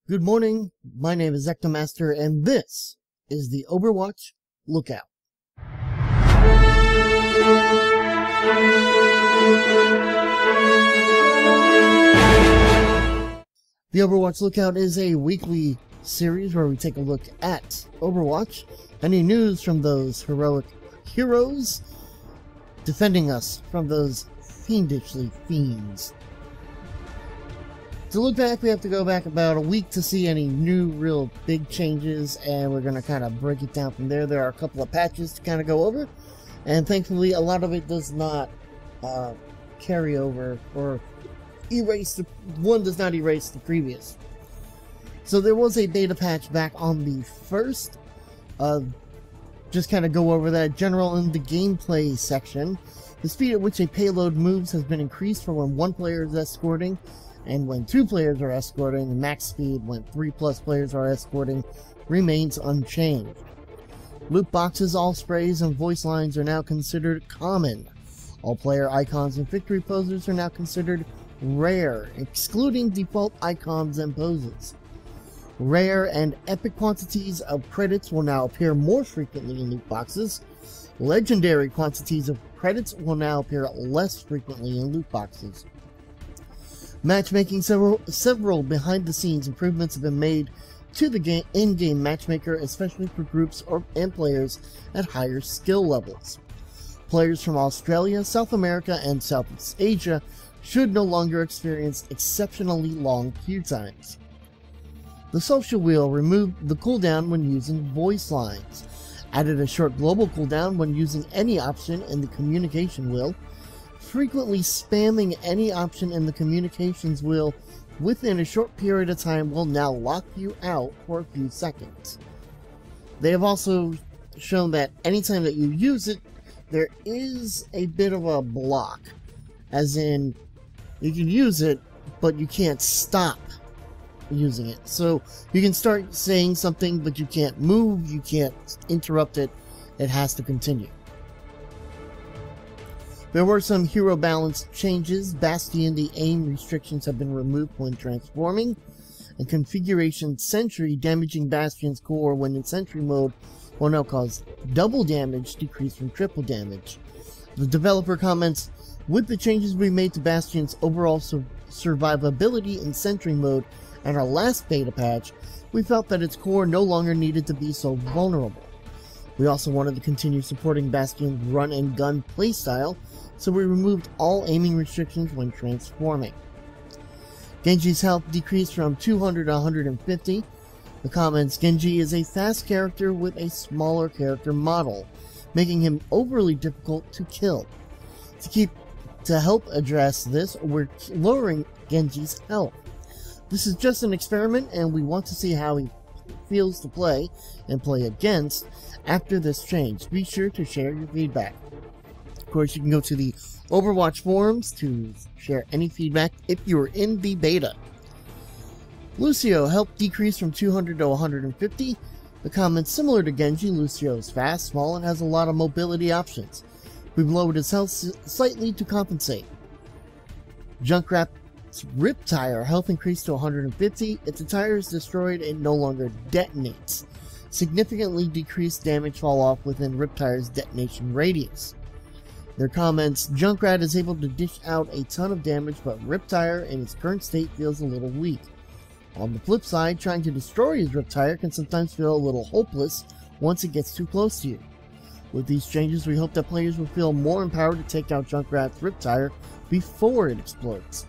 Good morning, my name is EctoMaster, and this is the Overwatch Lookout. The Overwatch Lookout is a weekly series where we take a look at Overwatch, any news from those heroic heroes defending us from those fiendishly fiends. To look back, we have to go back about a week to see any new real big changes, and we're going to kind of break it down from there. There are a couple of patches to kind of go over, and thankfully a lot of it does not carry over or erase one does not erase the previous. So there was a beta patch back on the 1st. Just kind of go over that general in the gameplay section. The speed at which a payload moves has been increased for when one player is escorting, and when 2 players are escorting. The max speed when 3+ players are escorting remains unchanged. Loot boxes, all sprays, and voice lines are now considered common. All player icons and victory poses are now considered rare, excluding default icons and poses. Rare and epic quantities of credits will now appear more frequently in loot boxes. Legendary quantities of credits will now appear less frequently in loot boxes. Matchmaking, several behind-the-scenes improvements have been made to the in-game matchmaker, especially for groups and players at higher skill levels. Players from Australia, South America, and Southeast Asia should no longer experience exceptionally long queue times. The social wheel removed the cooldown when using voice lines, added a short global cooldown when using any option in the communication wheel. Frequently spamming any option in the communications wheel within a short period of time will now lock you out for a few seconds. They have also shown that anytime that you use it, there is a bit of a block. As in, you can use it, but you can't stop using it. So you can start saying something, but you can't move, you can't interrupt it. It has to continue. There were some hero balance changes. Bastion, the aim restrictions have been removed when transforming, and configuration Sentry, damaging Bastion's core when in Sentry mode will now cause double damage, decreased from triple damage. The developer comments, with the changes we made to Bastion's overall survivability in Sentry mode and our last beta patch, we felt that its core no longer needed to be so vulnerable. We also wanted to continue supporting Bastion's run and gun playstyle, so we removed all aiming restrictions when transforming. Genji's health decreased from 200 to 150. The comments, Genji is a fast character with a smaller character model, making him overly difficult to kill. To help address this, we're lowering Genji's health. This is just an experiment, and we want to see how he feels to play and play against after this change. Be sure to share your feedback. Of course, you can go to the Overwatch forums to share any feedback if you were in the beta. Lucio, health decreased from 200 to 150. The comments, similar to Genji, Lucio is fast, small, and has a lot of mobility options. We've lowered his health slightly to compensate. Junkrat's Rip Tire, health increased to 150. If the tire is destroyed, it no longer detonates. Significantly decreased damage fall off within Rip Tire's detonation radius. Their comments, Junkrat is able to dish out a ton of damage, but Riptire in its current state feels a little weak. On the flip side, trying to destroy his Riptire can sometimes feel a little hopeless once it gets too close to you. With these changes, we hope that players will feel more empowered to take out Junkrat's Riptire before it explodes.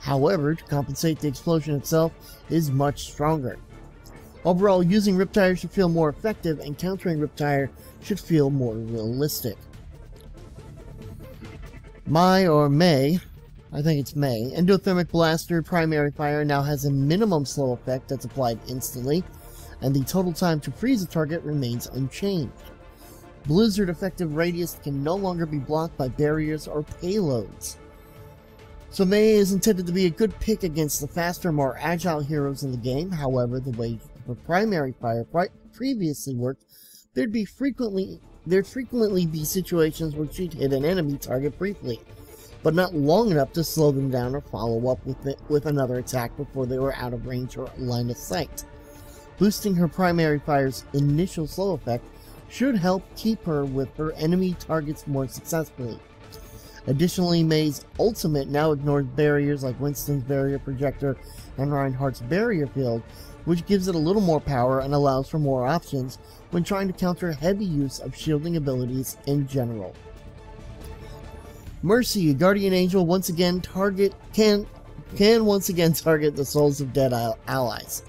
However, to compensate, the explosion itself is much stronger. Overall, using Riptire should feel more effective, and countering Riptire should feel more realistic. May, I think it's May, Endothermic Blaster Primary Fire now has a minimum slow effect that's applied instantly, and the total time to freeze a target remains unchanged. Blizzard effective radius can no longer be blocked by barriers or payloads. So May is intended to be a good pick against the faster, more agile heroes in the game. However, the way the Primary Fire previously worked, there'd frequently be situations where she'd hit an enemy target briefly, but not long enough to slow them down or follow up with another attack before they were out of range or line of sight. Boosting her primary fire's initial slow effect should help keep her with her enemy targets more successfully. Additionally, Mei's ultimate now ignores barriers like Winston's barrier projector and Reinhardt's barrier field, which gives it a little more power and allows for more options when trying to counter heavy use of shielding abilities in general. Mercy, a guardian angel, once again can once again target the souls of dead allies.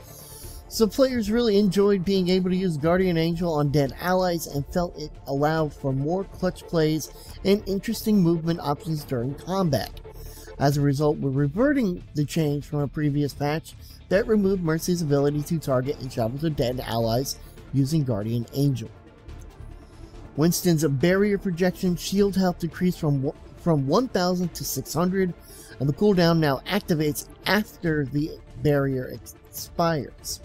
So players really enjoyed being able to use Guardian Angel on dead allies and felt it allowed for more clutch plays and interesting movement options during combat. As a result, we're reverting the change from a previous patch that removed Mercy's ability to target and travel to dead allies using Guardian Angel. Winston's barrier projection shield health decreased from 1000 to 600, and the cooldown now activates after the barrier expires.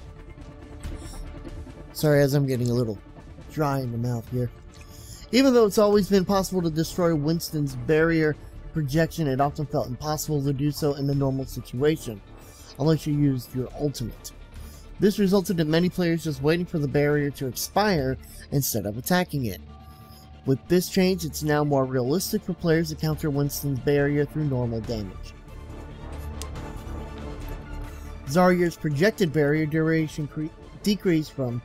Sorry, as I'm getting a little dry in the mouth here. Even though it's always been possible to destroy Winston's barrier projection, it often felt impossible to do so in the normal situation, unless you used your ultimate. This resulted in many players just waiting for the barrier to expire instead of attacking it. With this change, it's now more realistic for players to counter Winston's barrier through normal damage. Zarya's projected barrier duration decreased from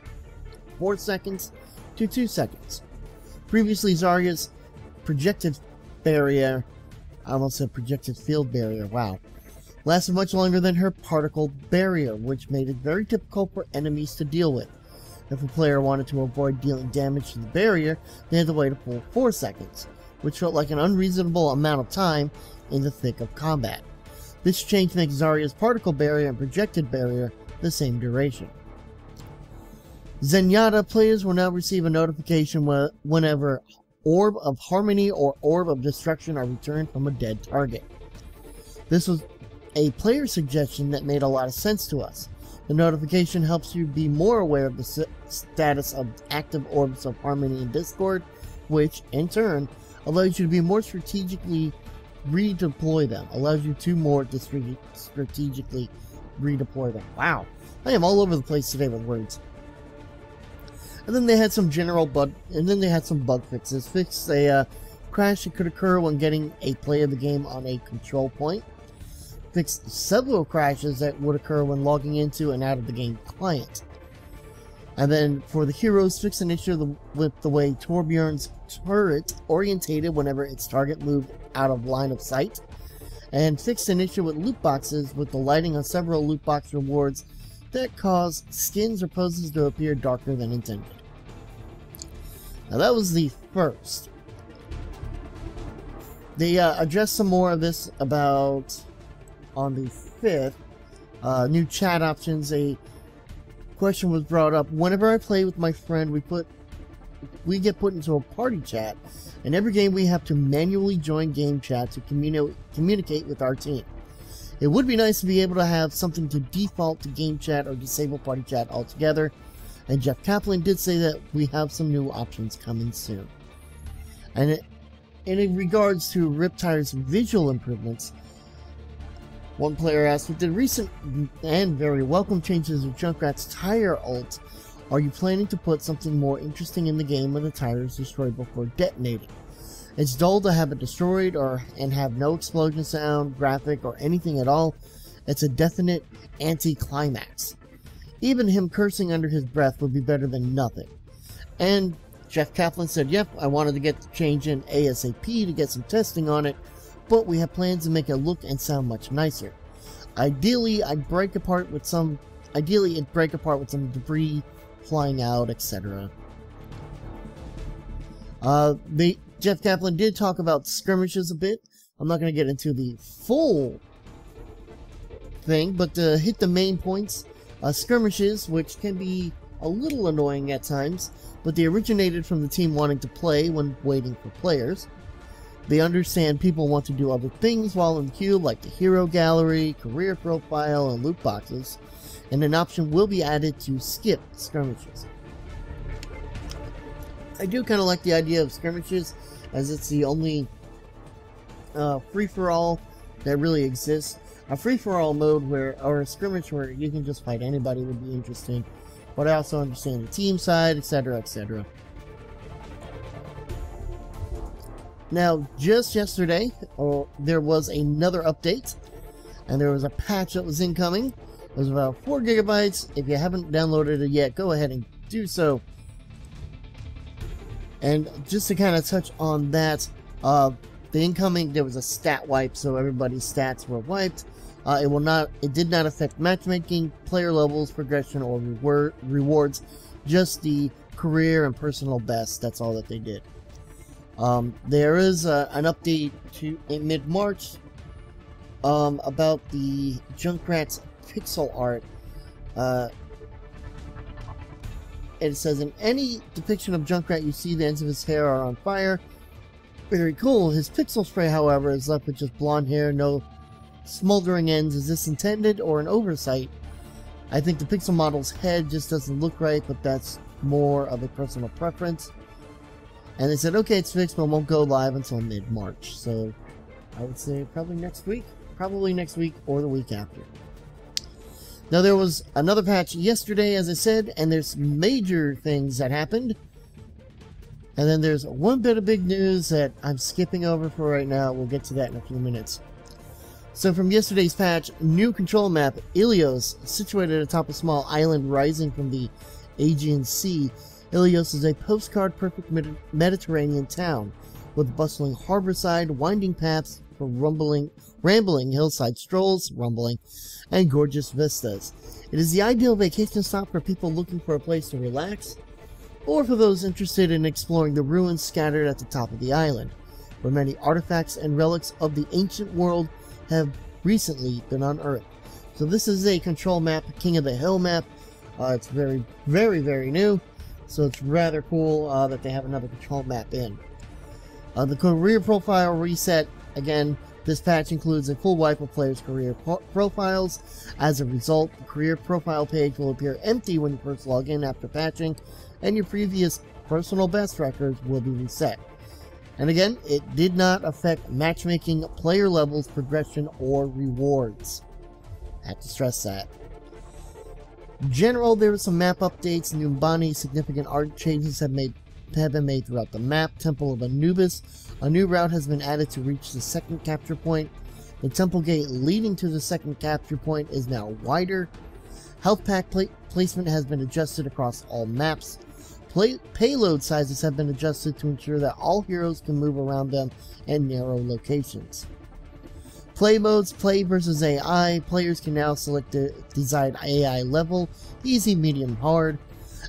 4 seconds to 2 seconds. Previously, Zarya's projected barrier, I almost said projected field barrier, wow, lasted much longer than her particle barrier, which made it very difficult for enemies to deal with. If a player wanted to avoid dealing damage to the barrier, they had to wait a full 4 seconds, which felt like an unreasonable amount of time in the thick of combat. This change makes Zarya's particle barrier and projected barrier the same duration. Zenyatta players will now receive a notification whenever Orb of Harmony or Orb of Destruction are returned from a dead target. This was a player suggestion that made a lot of sense to us. The notification helps you be more aware of the status of active Orbs of Harmony in Discord, which, in turn, allows you to be more strategically redeploy them. Allows you to more strategically redeploy them. Wow, I am all over the place today with words. And then they had some bug fixes. Fixed a crash that could occur when getting a play of the game on a control point. Fixed several crashes that would occur when logging into and out of the game client. And then for the heroes, fixed an issue with the way Torbjorn's turret orientated whenever its target moved out of line of sight. And fixed an issue with loot boxes with the lighting on several loot box rewards that cause skins or poses to appear darker than intended. Now that was the first. They addressed some more of this about on the 5th. New chat options. A question was brought up. Whenever I play with my friend, we get put into a party chat, and every game we have to manually join game chat to communicate with our team. It would be nice to be able to have something to default to game chat or disable party chat altogether, and Jeff Kaplan did say that we have some new options coming soon. And in regards to Riptire's visual improvements, one player asked, with the recent and very welcome changes of Junkrat's tire ult, are you planning to put something more interesting in the game when the tire is destroyed before detonating? It's dull to have it destroyed and have no explosion sound, graphic, or anything at all. It's a definite anti-climax. Even him cursing under his breath would be better than nothing. And Jeff Kaplan said, yep, I wanted to get the change in ASAP to get some testing on it, but we have plans to make it look and sound much nicer. Ideally, it'd break apart with some debris flying out, etc. Jeff Kaplan did talk about skirmishes a bit. I'm not going to get into the full thing, but to hit the main points, skirmishes, which can be a little annoying at times, but they originated from the team wanting to play when waiting for players. They understand people want to do other things while in queue, like the hero gallery, career profile, and loot boxes, and an option will be added to skip skirmishes. I do kind of like the idea of skirmishes, as it's the only free-for-all that really exists. A free-for-all mode or a skirmish where you can just fight anybody would be interesting. But I also understand the team side, etc., etc. Now, just yesterday, there was another update, and there was a patch that was incoming. It was about 4 gigabytes. If you haven't downloaded it yet, go ahead and do so. And just to kind of touch on that, the incoming, there was a stat wipe, so everybody's stats were wiped. It did not affect matchmaking, player levels, progression, or rewards. Just the career and personal best. That's all that they did. There is an update in mid-March about the Junkrat's pixel art. It says, in any depiction of Junkrat, you see the ends of his hair are on fire. Very cool. His pixel spray, however, is left with just blonde hair, no smoldering ends. Is this intended or an oversight? I think the pixel model's head just doesn't look right, but that's more of a personal preference. And they said, okay, it's fixed, but won't go live until mid-March. So I would say probably next week. Probably next week or the week after. Now, there was another patch yesterday, as I said, and there's major things that happened. And then there's one bit of big news that I'm skipping over for right now. We'll get to that in a few minutes. So from yesterday's patch, new control map, Ilios, situated atop a small island rising from the Aegean Sea. Ilios is a postcard-perfect Mediterranean town with bustling harborside, winding paths for rambling hillside strolls, and gorgeous vistas. It is the ideal vacation stop for people looking for a place to relax, or for those interested in exploring the ruins scattered at the top of the island, where many artifacts and relics of the ancient world have recently been unearthed. So this is a control map, King of the Hill map. It's very, very, very new, so it's rather cool that they have another control map in. The career profile reset, again, this patch includes a full wipe of players' career profiles. As a result, the career profile page will appear empty when you first log in after patching, and your previous personal best records will be reset. And again, it did not affect matchmaking, player levels, progression, or rewards. I have to stress that. In general, there were some map updates. Numbani, significant art changes have been made throughout the map. Temple of Anubis. A new route has been added to reach the second capture point. The temple gate leading to the second capture point is now wider. Health pack placement has been adjusted across all maps. Payload sizes have been adjusted to ensure that all heroes can move around them in narrow locations. Play modes, play versus AI. Players can now select the desired AI level, easy, medium, hard.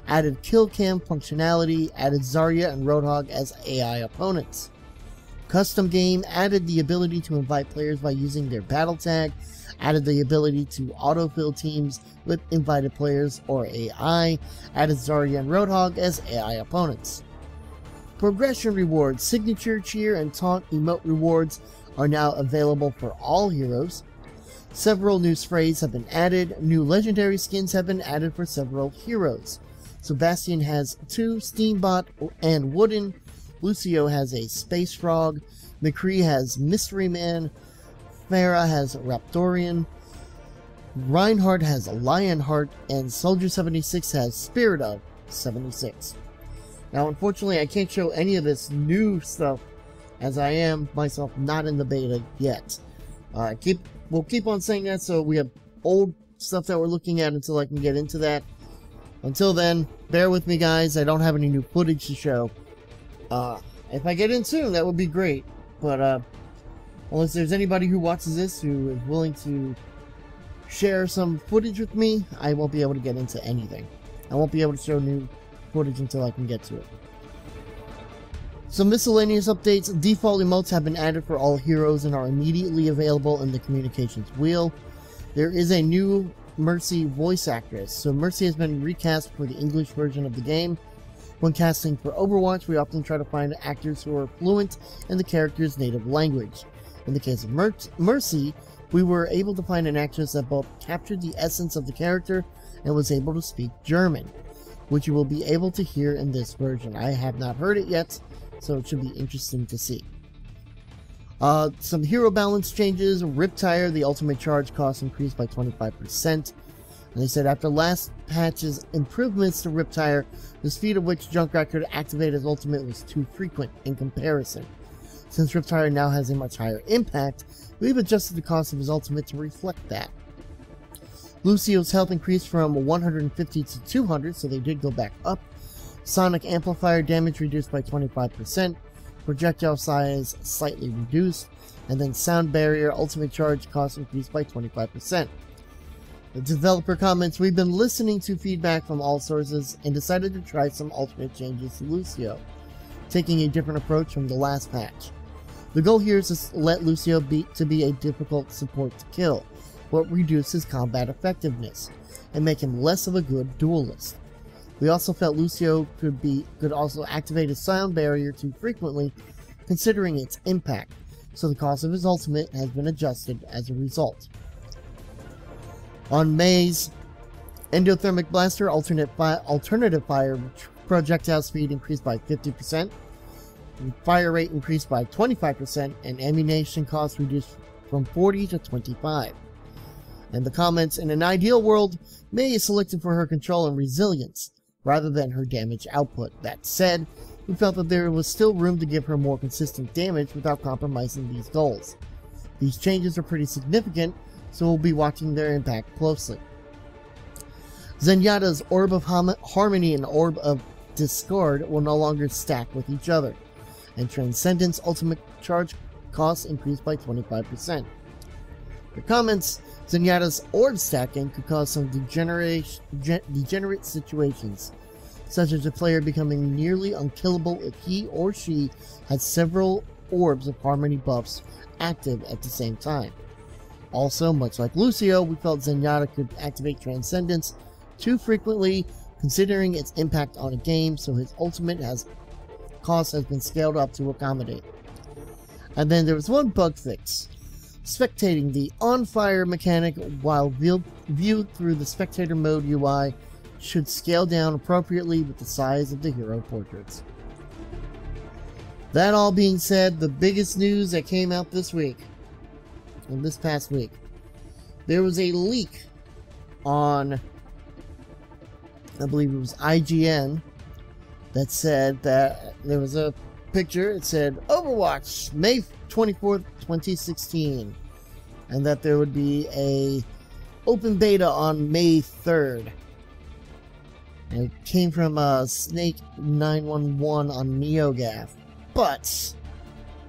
Added kill cam functionality, added Zarya and Roadhog as AI opponents. Custom game, added the ability to invite players by using their battle tag, added the ability to autofill teams with invited players or AI, added Zarya and Roadhog as AI opponents. Progression rewards, signature, cheer, and taunt emote rewards are now available for all heroes. Several new sprays have been added, new legendary skins have been added for several heroes. Sebastian has 2, Steambot and Wooden. Lucio has a Space Frog. McCree has Mystery Man. Farah has Raptorian. Reinhardt has Lionheart. And Soldier 76 has Spirit of 76. Now, unfortunately, I can't show any of this new stuff as I am myself not in the beta yet. We'll keep on saying that, so we have old stuff that we're looking at until I can get into that. Until then, bear with me, guys. I don't have any new footage to show. If I get in soon, that would be great. But unless there's anybody who watches this who is willing to share some footage with me, I won't be able to get into anything. I won't be able to show new footage until I can get to it. Some miscellaneous updates. Default emotes have been added for all heroes and are immediately available in the communications wheel. There is a new Mercy voice actress. So Mercy has been recast for the English version of the game. When casting for Overwatch, we often try to find actors who are fluent in the character's native language. In the case of Mercy, we were able to find an actress that both captured the essence of the character and was able to speak German, which you will be able to hear in this version. I have not heard it yet, so it should be interesting to see. Some hero balance changes. Riptire, the ultimate charge cost increased by 25%. And they said after last patch's improvements to Riptire, the speed at which Junkrat could activate his ultimate was too frequent in comparison. Since Riptire now has a much higher impact, we've adjusted the cost of his ultimate to reflect that. Lucio's health increased from 150 to 200, so they did go back up. Sonic Amplifier damage reduced by 25%. Projectile size slightly reduced. And then Sound Barrier ultimate charge cost increased by 25%. The developer comments, we've been listening to feedback from all sources and decided to try some alternate changes to Lucio, taking a different approach from the last patch. The goal here is to let Lucio be a difficult support to kill, but reduce his combat effectiveness, and make him less of a good duelist. We also felt Lucio could also activate his Sound Barrier too frequently, considering its impact, so the cost of his ultimate has been adjusted as a result. On May's Endothermic Blaster alternative fire projectile speed increased by 50%, fire rate increased by 25%, and ammunition cost reduced from 40 to 25. And the comments, in an ideal world, May is selected for her control and resilience, rather than her damage output. That said, we felt that there was still room to give her more consistent damage without compromising these goals. These changes are pretty significant, so we'll be watching their impact closely. Zenyatta's Orb of Harmony and Orb of Discord will no longer stack with each other, and Transcendence ultimate charge costs increased by 25%. The comments, Zenyatta's orb stacking could cause some degenerate situations, such as a player becoming nearly unkillable if he or she has several orbs of harmony buffs active at the same time. Also, much like Lucio, we felt Zenyatta could activate Transcendence too frequently, considering its impact on a game, so his ultimate cost has been scaled up to accommodate. And then there was one bug fix. Spectating the on-fire mechanic while viewed through the spectator mode UI should scale down appropriately with the size of the hero portraits. That all being said, the biggest news that came out this week, in this past week, there was a leak on, I believe it was IGN, that said that there was a picture, it said Overwatch May 24th 2016, and that there would be a open beta on May 3rd. And it came from Snake911 on NeoGAF, but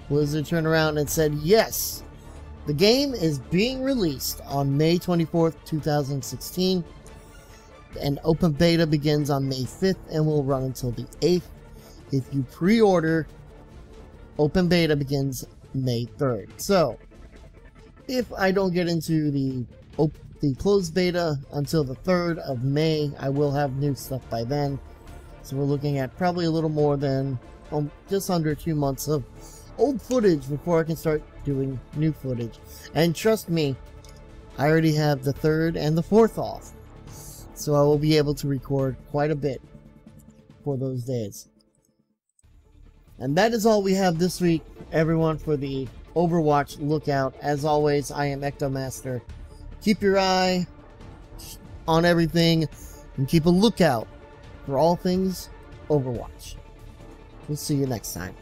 Blizzard turned around and said yes, the game is being released on May 24th 2016, and open beta begins on May 5th and will run until the 8th. If you pre-order, open beta begins May 3rd. So, if I don't get into the closed beta until the 3rd of May, I will have new stuff by then. So we're looking at probably a little more than just under 2 months of old footage before I can start doing new footage. And trust me, I already have the 3rd and the 4th off. So I will be able to record quite a bit for those days. And that is all we have this week, everyone, for the Overwatch Lookout. As always, I am EctoMaster. Keep your eye on everything and keep a lookout for all things Overwatch. We'll see you next time.